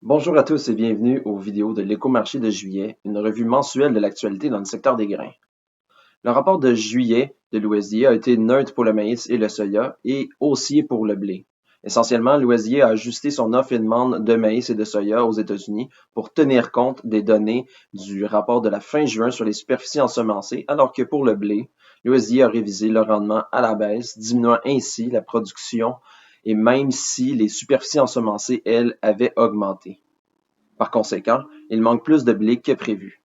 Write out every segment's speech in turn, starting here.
Bonjour à tous et bienvenue aux vidéos de l'Écomarché de juillet, une revue mensuelle de l'actualité dans le secteur des grains. Le rapport de juillet de l'USDA a été neutre pour le maïs et le soya et haussier pour le blé. Essentiellement, l'USDA a ajusté son offre et demande de maïs et de soya aux États-Unis pour tenir compte des données du rapport de la fin juin sur les superficies ensemencées, alors que pour le blé, l'USDA a révisé le rendement à la baisse, diminuant ainsi la production et même si les superficies ensemencées, elles, avaient augmenté. Par conséquent, il manque plus de blé que prévu.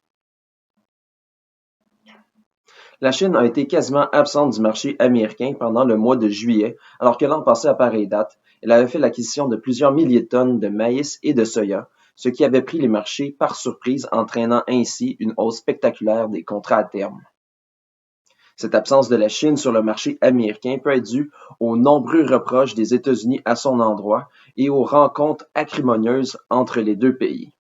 La Chine a été quasiment absente du marché américain pendant le mois de juillet, alors que l'an passé à pareille date, elle avait fait l'acquisition de plusieurs milliers de tonnes de maïs et de soya, ce qui avait pris les marchés par surprise, entraînant ainsi une hausse spectaculaire des contrats à terme. Cette absence de la Chine sur le marché américain peut être due aux nombreux reproches des États-Unis à son endroit et aux rencontres acrimonieuses entre les deux pays.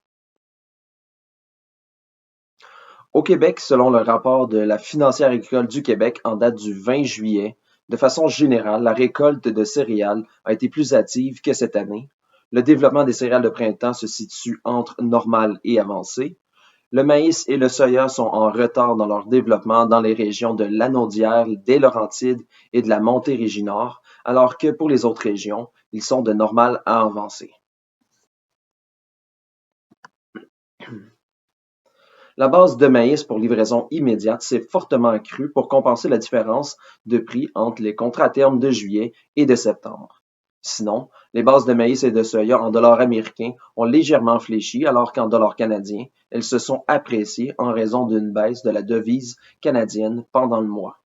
Au Québec, selon le rapport de la Financière agricole du Québec en date du 20 juillet, de façon générale, la récolte de céréales a été plus active que cette année. Le développement des céréales de printemps se situe entre normal et avancé. Le maïs et le soya sont en retard dans leur développement dans les régions de l'Anaudière, des Laurentides et de la Montérégie-Nord, alors que pour les autres régions, ils sont de normal à avancé. La base de maïs pour livraison immédiate s'est fortement accrue pour compenser la différence de prix entre les contrats à terme de juillet et de septembre. Sinon, les bases de maïs et de soya en dollars américains ont légèrement fléchi alors qu'en dollars canadiens, elles se sont appréciées en raison d'une baisse de la devise canadienne pendant le mois.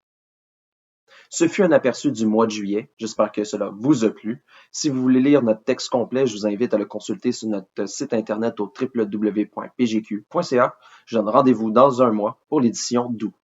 Ce fut un aperçu du mois de juillet. J'espère que cela vous a plu. Si vous voulez lire notre texte complet, je vous invite à le consulter sur notre site internet au www.pgq.ca. Je donne rendez-vous dans un mois pour l'édition d'août.